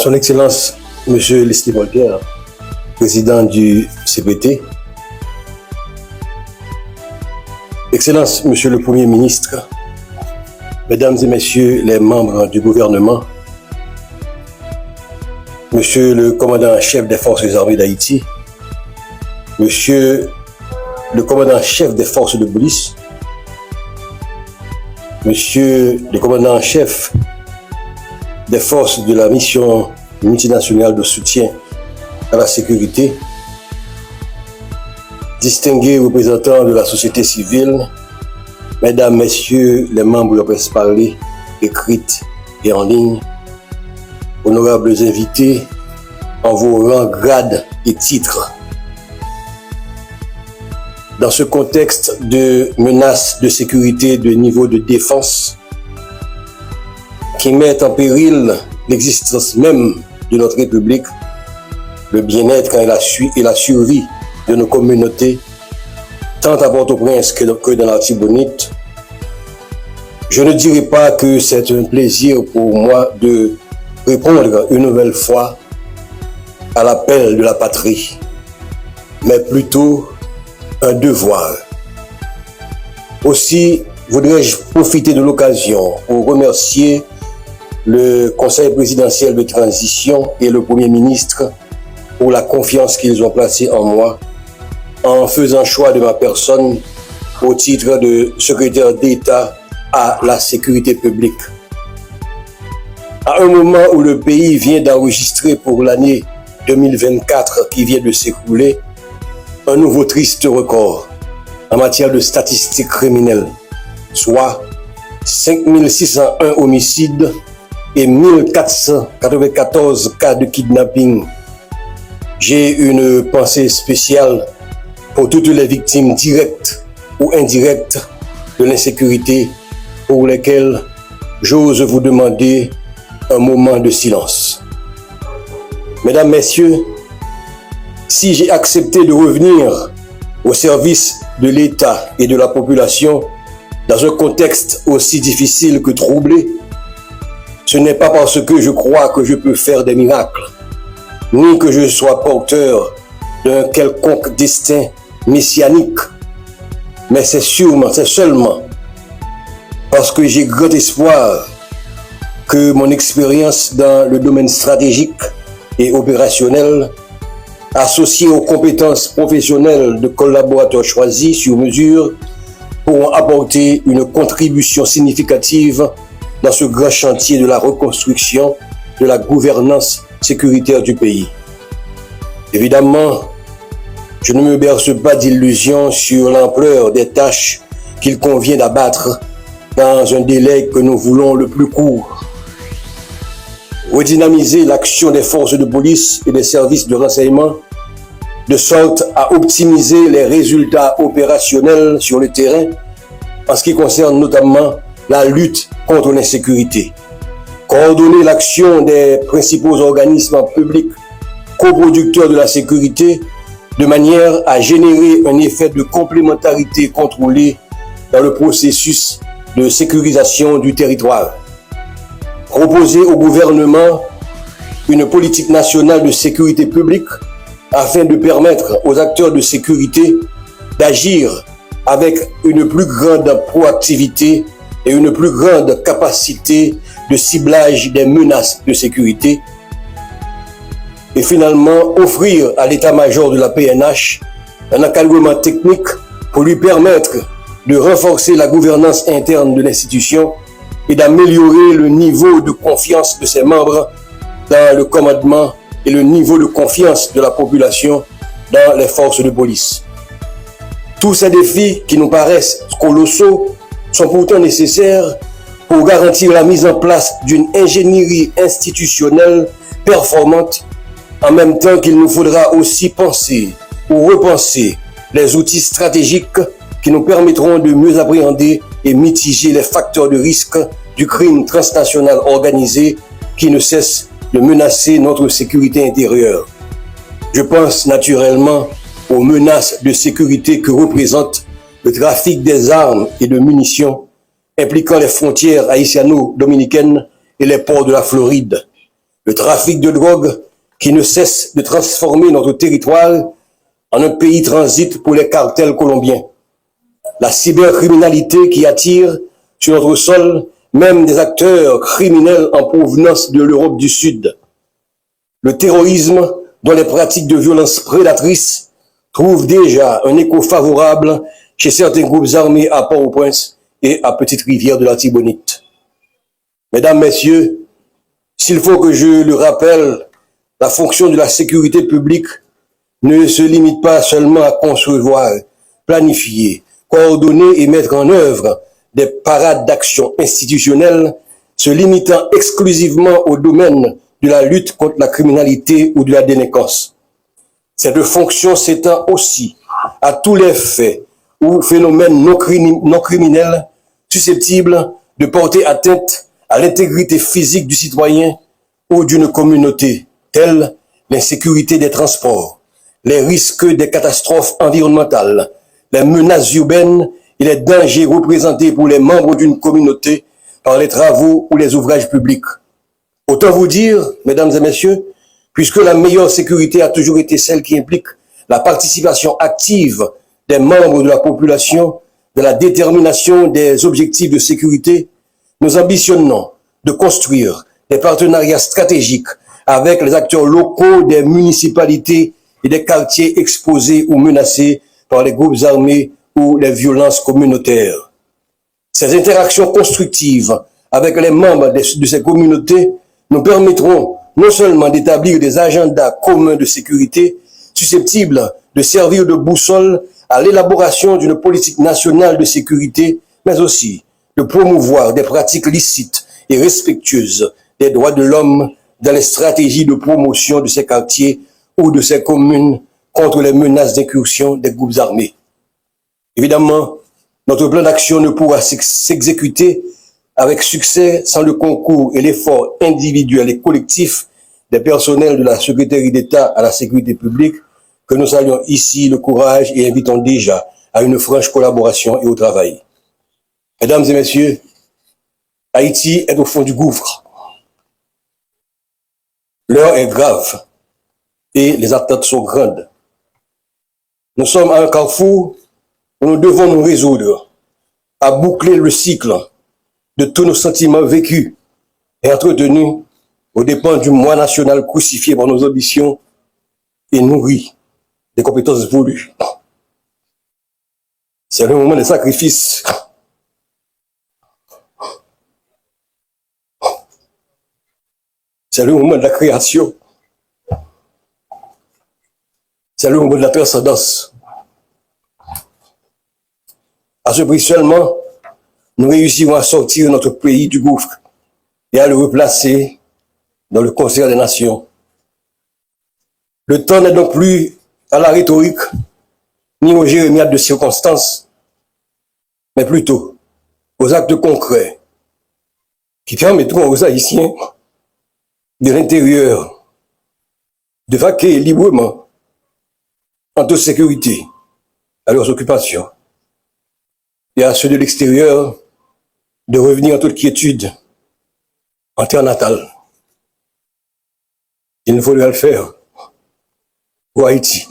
Son Excellence, Monsieur Leslie Voltaire, président du CPT, Excellence, Monsieur le Premier ministre, Mesdames et Messieurs les membres du gouvernement, Monsieur le commandant-chef des forces armées d'Haïti, Monsieur le commandant-chef des forces de police, Monsieur le commandant-chef des forces de la mission multinationale de soutien à la sécurité, distingués représentants de la société civile, Mesdames, Messieurs les membres de la presse parlée, écrite et en ligne, honorables invités en vos rangs, grades et titres. Dans ce contexte de menaces de sécurité de niveau de défense qui mettent en péril l'existence même de notre République, le bien-être et la survie de nos communautés, tant à Port-au-Prince que dans l'Artibonite, je ne dirais pas que c'est un plaisir pour moi de répondre une nouvelle fois à l'appel de la patrie, mais plutôt un devoir. Aussi, voudrais-je profiter de l'occasion pour remercier le Conseil présidentiel de transition et le Premier ministre pour la confiance qu'ils ont placée en moi en faisant choix de ma personne au titre de secrétaire d'État à la sécurité publique. À un moment où le pays vient d'enregistrer pour l'année 2024 qui vient de s'écouler un nouveau triste record en matière de statistiques criminelles, soit 5601 homicides et 1494 cas de kidnapping. J'ai une pensée spéciale pour toutes les victimes directes ou indirectes de l'insécurité pour lesquelles j'ose vous demander un moment de silence. Mesdames, Messieurs, si j'ai accepté de revenir au service de l'État et de la population dans un contexte aussi difficile que troublé, ce n'est pas parce que je crois que je peux faire des miracles, ni que je sois porteur d'un quelconque destin messianique, mais c'est seulement parce que j'ai grand espoir que mon expérience dans le domaine stratégique et opérationnel, associée aux compétences professionnelles de collaborateurs choisis sur mesure, pourront apporter une contribution significative dans ce grand chantier de la reconstruction de la gouvernance sécuritaire du pays. Évidemment, je ne me berce pas d'illusions sur l'ampleur des tâches qu'il convient d'abattre dans un délai que nous voulons le plus court. Redynamiser l'action des forces de police et des services de renseignement de sorte à optimiser les résultats opérationnels sur le terrain en ce qui concerne notamment la lutte contre l'insécurité. Coordonner l'action des principaux organismes publics coproducteurs de la sécurité de manière à générer un effet de complémentarité contrôlée dans le processus de sécurisation du territoire. Proposer au gouvernement une politique nationale de sécurité publique afin de permettre aux acteurs de sécurité d'agir avec une plus grande proactivité et une plus grande capacité de ciblage des menaces de sécurité. Et finalement, offrir à l'état-major de la PNH un encadrement technique pour lui permettre de renforcer la gouvernance interne de l'institution et d'améliorer le niveau de confiance de ses membres dans le commandement et le niveau de confiance de la population dans les forces de police. Tous ces défis qui nous paraissent colossaux sont pourtant nécessaires pour garantir la mise en place d'une ingénierie institutionnelle performante, en même temps qu'il nous faudra aussi penser ou repenser les outils stratégiques qui nous permettront de mieux appréhender et mitiger les facteurs de risque du crime transnational organisé qui ne cesse de menacer notre sécurité intérieure. Je pense naturellement aux menaces de sécurité que représente le trafic des armes et de munitions impliquant les frontières haïtiano-dominicaines et les ports de la Floride. le trafic de drogue qui ne cesse de transformer notre territoire en un pays transit pour les cartels colombiens, la cybercriminalité qui attire sur notre sol même des acteurs criminels en provenance de l'Europe du Sud, le terrorisme dont les pratiques de violence prédatrices trouvent déjà un écho favorable chez certains groupes armés à Port-au-Prince et à Petite-Rivière de la Tibonite. Mesdames, Messieurs, s'il faut que je le rappelle, la fonction de la sécurité publique ne se limite pas seulement à concevoir, planifier, coordonner et mettre en œuvre des parades d'action institutionnelles se limitant exclusivement au domaine de la lutte contre la criminalité ou de la délinquance. Cette fonction s'étend aussi à tous les faits ou phénomènes non criminels susceptibles de porter atteinte à l'intégrité physique du citoyen ou d'une communauté, tels l'insécurité des transports, les risques des catastrophes environnementales, les menaces urbaines et les dangers représentés pour les membres d'une communauté par les travaux ou les ouvrages publics. Autant vous dire, mesdames et messieurs, puisque la meilleure sécurité a toujours été celle qui implique la participation active des membres de la population, de la détermination des objectifs de sécurité, nous ambitionnons de construire des partenariats stratégiques avec les acteurs locaux des municipalités et des quartiers exposés ou menacés par les groupes armés ou les violences communautaires. Ces interactions constructives avec les membres de ces communautés nous permettront non seulement d'établir des agendas communs de sécurité susceptibles de servir de boussole à l'élaboration d'une politique nationale de sécurité, mais aussi de promouvoir des pratiques licites et respectueuses des droits de l'homme dans les stratégies de promotion de ces quartiers ou de ces communes contre les menaces d'incursion des groupes armés. Évidemment, notre plan d'action ne pourra s'exécuter avec succès sans le concours et l'effort individuel et collectif des personnels de la Secrétaire d'État à la sécurité publique, que nous saluons ici le courage et invitons déjà à une franche collaboration et au travail. Mesdames et messieurs, Haïti est au fond du gouffre. L'heure est grave et les attentes sont grandes. Nous sommes à un carrefour où nous devons nous résoudre à boucler le cycle de tous nos sentiments vécus et entretenus aux dépens du moi national crucifié par nos ambitions et nourri des compétences voulues. C'est le moment des sacrifices. C'est le moment de la création. C'est le moment de la transcendance. À ce prix seulement, nous réussirons à sortir notre pays du gouffre et à le replacer dans le concert des nations. Le temps n'est donc plus à la rhétorique, ni aux jérémiades de circonstances, mais plutôt aux actes concrets qui permettront aux Haïtiens de l'intérieur de vaquer librement en toute sécurité à leurs occupations et à ceux de l'extérieur de revenir en toute quiétude en terre natale. Il nous faudra le faire pour Haïti.